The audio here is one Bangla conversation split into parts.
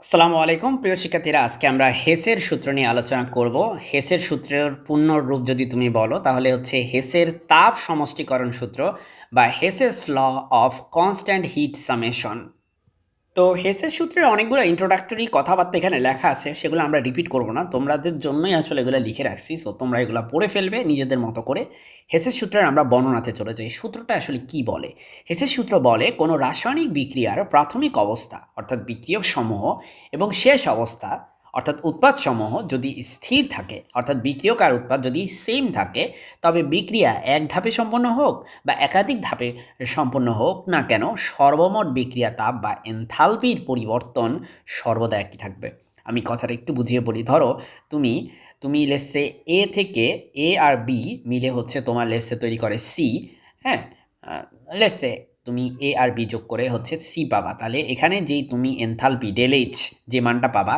আসসালামু আলাইকুম প্রিয় শিক্ষার্থীরা, আজকে আমরা হেসের সূত্র নিয়ে আলোচনা করব। হেসের সূত্রের পূর্ণ রূপ যদি তুমি বলো তাহলে হচ্ছে হেসের তাপ সমষ্টিকরণ সূত্র বা Hess's law of constant heat summation. তো হেসের সূত্রের অনেকগুলো ইন্ট্রোডাক্টরি কথাবার্তা এখানে লেখা আছে, সেগুলো আমরা রিপিট করব না, তোমাদের জন্যই আসলে এগুলো লিখে রাখছি। সো তোমরা এগুলো পড়ে ফেলবে নিজেদের মতো করে। হেসের সূত্রের আমরা বর্ণনাতে চলে যাই। সূত্রটা আসলে কি বলে? হেসের সূত্র বলে কোনো রাসায়নিক বিক্রিয়ার প্রাথমিক অবস্থা অর্থাৎ বিক্রিয়ক সমূহ এবং শেষ অবস্থা অর্থাৎ উৎপাদ সমূহ যদি স্থির থাকে, অর্থাৎ বিক্রিয়ক আর উৎপাদ যদি সেম থাকে, তবে বিক্রিয়া এক ধাপে সম্পন্ন হোক বা একাধিক ধাপে সম্পন্ন হোক না কেন, সর্বমোট বিক্রিয়া তাপ বা এনথালপির পরিবর্তন সর্বদা একই থাকবে। আমি কথাটা একটু বুঝিয়ে বলি। ধরো তুমি তুমি লেটসে এ থেকে এ আর বি মিলে হচ্ছে তোমার লেটসে তৈরি করে সি। হ্যাঁ, লেটসে তুমি এ আর বি যোগ করে হচ্ছে সি পাবা। তাহলে এখানে যেই তুমি এনথালপি ডেল এইচ যে মানটা পাবা,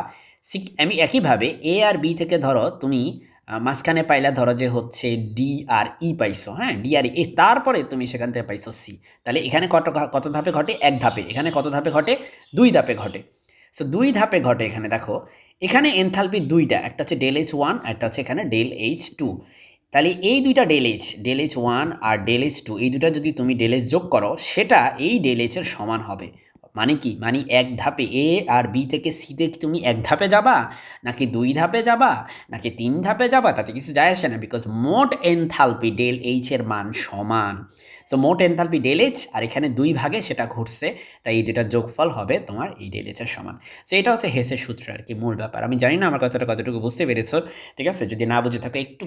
সি আমি একইভাবে এ আর বি থেকে ধরো তুমি মাঝখানে পাইলা ধরো যে হচ্ছে ডি আর ই পাইছো। হ্যাঁ, ডি আর ই, তারপরে তুমি সেখান থেকে পাইছো সি। তাহলে এখানে কত কত ধাপে ঘটে? এক ধাপে। এখানে কত ধাপে ঘটে? দুই ধাপে ঘটে। সো দুই ধাপে ঘটে। এখানে দেখো, এখানে এনথালপি দুইটা, একটা হচ্ছে ডেল এইচ ওয়ান, একটা হচ্ছে এখানে ডেল এইচ টু। তাহলে এই দুইটা ডেল এইচ ওয়ান আর ডেল এইচ টু, এই দুইটা যদি তুমি ডেল এইচ যোগ করো, সেটা এই ডেল এইচের সমান হবে। মানে কি? মানে এক ধাপে এ আর বি থেকে সিতে কি তুমি এক ধাপে যাবা, নাকি দুই ধাপে যাবা, নাকি তিন ধাপে যাবা, তাতে কিছু যায় আসে না, বিকজ মোট এনথালপি ডেল এইচের মান সমান। সো মোট এনথালপি ডেল এইচ আর এখানে দুই ভাগে সেটা ঘটছে, তাই এই দুটার যোগফল হবে তোমার এই ডেল এইচের সমান। সো এটা হচ্ছে হেসের সূত্র আর কি, মূল ব্যাপার। আমি জানি না আমার কথাটা কতটুকু বুঝতে পেরেছো। ঠিক আছে, যদি না বুঝে থাকো একটু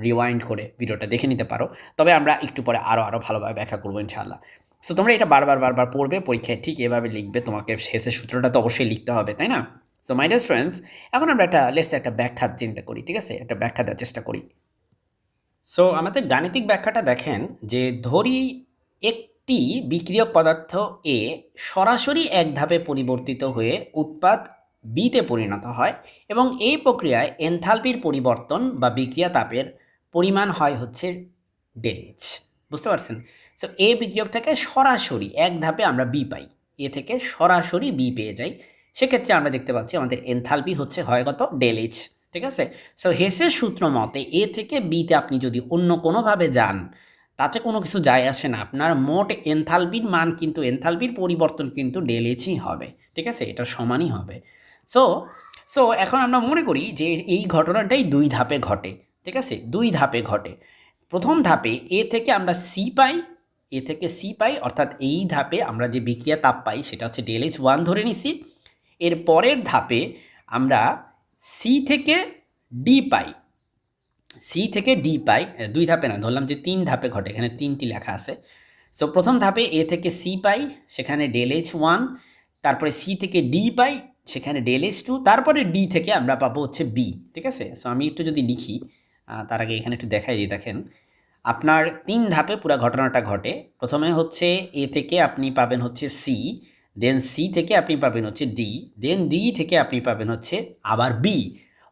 রিওয়াইন্ড করে ভিডিওটা দেখে নিতে পারো, তবে আমরা একটু পরে আরও ভালোভাবে ব্যাখ্যা করবো ইনশাআল্লাহ। সো তোমরা এটা বারবার পড়বে, পরীক্ষায় ঠিক এভাবে লিখবে। তোমাকে শেষের সূত্রটা তো অবশ্যই লিখতে হবে, তাই না? সো মাই ডিয়ার স্টুডেন্টস, এখন আমরা একটা ব্যাখ্যা চিন্তা করি। ঠিক আছে, একটা ব্যাখ্যা দেওয়ার চেষ্টা করি। সো আমাদের গাণিতিক ব্যাখ্যাটা দেখেন, যে ধরি একটি বিক্রিয়ক পদার্থ এ সরাসরি এক ধাপে পরিবর্তিত হয়ে উৎপাদ বিতে পরিণত হয় এবং এই প্রক্রিয়ায় এনথালপির পরিবর্তন বা বিক্রিয়া তাপের পরিমাণ হয় হচ্ছে ডেলএইচ। বুঝতে পারছেন? সো এ বিক্রিয়ক থেকে সরাসরি এক ধাপে আমরা বি পাই, এ থেকে সরাসরি বি পেয়ে যাই। সেক্ষেত্রে আমরা দেখতে পাচ্ছি আমাদের এনথালপি হচ্ছে হয় কত? ডেলএইচ। ঠিক আছে, সো হেসের সূত্র মতে এ থেকে বিতে আপনি যদি অন্য কোনোভাবে যান, তাতে কোনো কিছু যায় আসে না। আপনার মোট এনথালপির মান কিন্তু, এনথালপির পরিবর্তন কিন্তু ডেলএইচই হবে। ঠিক আছে, এটা সমানই হবে। সো সো এখন আমরা মনে করি যে এই ঘটনাটাই দুই ধাপে ঘটে। ঠিক আছে, দুই ধাপে ঘটে। প্রথম ধাপে এ থেকে আমরা সি পাই, এ থেকে সি পাই, অর্থাৎ এই ধাপে আমরা যে বিক্রিয়া তাপ পাই সেটা হচ্ছে ডেলএইচ ওয়ান ধরে নিছি। এর পরের ধাপে আমরা সি থেকে ডি পাই, সি থেকে ডি পাই। দুই ধাপে না, ধরলাম যে তিন ধাপে ঘটে, এখানে তিনটি লেখা আছে। সো প্রথম ধাপে এ থেকে সি পাই, সেখানে ডেল এইচ ওয়ান। তারপরে সি থেকে ডি পাই, সেখানে ডেল এইচ টু। তারপরে ডি থেকে আমরা পাবো হচ্ছে বি। ঠিক আছে, সো আমি একটু যদি লিখি, তার আগে এখানে একটু দেখাই দিই। দেখেন, আপনার তিন ধাপে পুরো ঘটনাটা ঘটে। প্রথমে হচ্ছে এ থেকে আপনি পাবেন হচ্ছে সি, দেন সি থেকে আপনি পাবেন হচ্ছে ডি, দেন ডি থেকে আপনি পাবেন হচ্ছে আবার বি।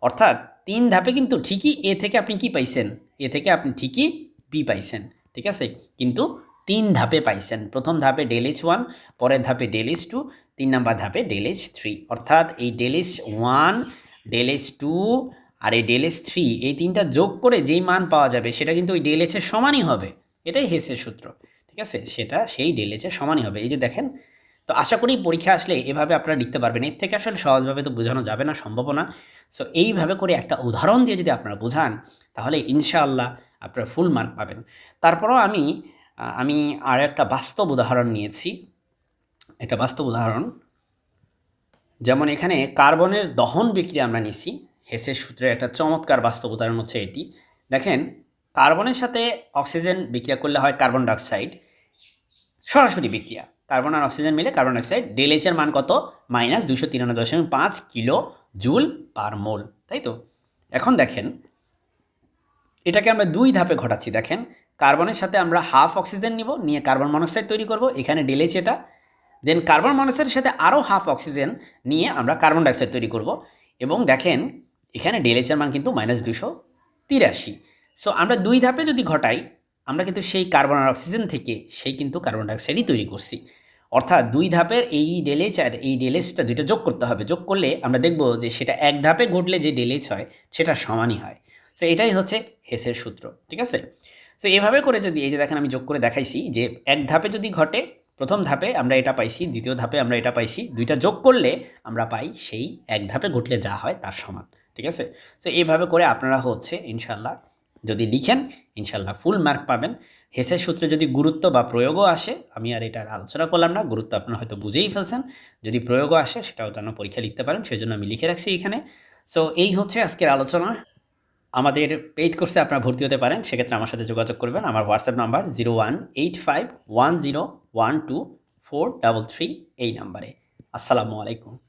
অর্থাৎ তিন ধাপে কিন্তু ঠিকই এ থেকে আপনি কি পাইছেন? এ থেকে আপনি ঠিকই বি পাইছেন। ঠিক আছে, কিন্তু তিন ধাপে পাইছেন। প্রথম ধাপে ডেল এইচ ওয়ান, পরের ধাপে ডেল এইচ টু, তিন নাম্বার ধাপে ডেল এইচ থ্রি। অর্থাৎ এই del H one, del H two আর এই ডেল এইচ থ্রি, এই তিনটা যোগ করে যেই মান পাওয়া যাবে সেটা কিন্তু ওই ডেল এইচের সমানই হবে। এটাই হেসের সূত্র। ঠিক আছে, সেটা সেই ডেল এইচের সমানই হবে। এই যে দেখেন, তো আশা করি পরীক্ষা আসলে এভাবে আপনারা লিখতে পারবেন। এর থেকে আসলে সহজভাবে তো বোঝানো যাবে না, সম্ভব না। সো এইভাবে করে একটা উদাহরণ দিয়ে যদি আপনারা বোঝান, তাহলে ইনশাআল্লাহ আপনারা ফুল মার্ক পাবেন। তারপরও আমি আর একটা বাস্তব উদাহরণ নিয়েছি, একটা বাস্তব উদাহরণ। যেমন এখানে কার্বনের দহন বিক্রিয়া আমরা নিছি। হেসের সূত্রের একটা চমৎকার বাস্তব উদাহরণ হচ্ছে এটি। দেখেন, কার্বনের সাথে অক্সিজেন বিক্রিয়া করলে হয় কার্বন ডাইঅক্সাইড। সরাসরি বিক্রিয়া, কার্বন আর অক্সিজেন মিলে কার্বন ডাইঅক্সাইড। ডেল এইচের মান কত? -293.5 কিলো জুল পার মোল, তাই তো? এখন দেখেন, এটাকে আমরা দুই ধাপে ঘটাচ্ছি। দেখেন, কার্বনের সাথে আমরা হাফ অক্সিজেন নিব, নিয়ে কার্বন মনোক্সাইড তৈরি করব, এখানে ডেল এইচ এটা। দেন কার্বন মনোক্সাইডের সাথে আরও হাফ অক্সিজেন নিয়ে আমরা কার্বন ডাইঅক্সাইড তৈরি করব। এবং দেখেন, এখানে ডেল এইচের মান কিন্তু -283। সো আমরা দুই ধাপে যদি ঘটাই, আমরা কিন্তু সেই কার্বন আর অক্সিজেন থেকে সেই কিন্তু কার্বন ডাইঅক্সাইডই তৈরি করছি। অর্থাৎ ২ ধাপের এই ডেলেজ আর এই ডেলেজটা ২ টা যোগ করতে হবে। যোগ করলে আমরা দেখব যে সেটা ১ ধাপে ঘটলে যে ডেলেজ হয় সেটা সমানই হয়। সো এটাই হচ্ছে হেসের সূত্র। ঠিক আছে? সো এভাবে করে যদি এই যে দেখেন আমি যোগ করে দেখাইছি যে ১ ধাপে যদি ঘটে, ১ম ধাপে আমরা এটা পাইছি, ২য় ধাপে আমরা এটা পাইছি। ২ টা যোগ করলে আমরা পাই সেই ১ ধাপে ঘটলে যা হয় তার সমান। ঠিক আছে? সো এভাবে করে আপনারা হচ্ছে ইনশাআল্লাহ যদি লিখেন ইনশাআল্লাহ ফুল মার্ক পাবেন। হেসের সূত্রে যদি গুরুত্ব বা প্রয়োগও আসে, আমি আর এটার আলোচনা করলাম না, গুরুত্ব আপনারা হয়তো বুঝেই ফেলছেন। যদি প্রয়োগও আসে সেটাও যেন পরীক্ষায় লিখতে পারেন, সেজন্য আমি লিখে রাখছি এখানে। সো এই হচ্ছে আজকের আলোচনা। আমাদের পেইড কোর্সে আপনারা ভর্তি হতে পারেন, সেক্ষেত্রে আমার সাথে যোগাযোগ করবেন। আমার হোয়াটসঅ্যাপ নাম্বার 01851012 433 এই নাম্বারে। আসসালামু আলাইকুম।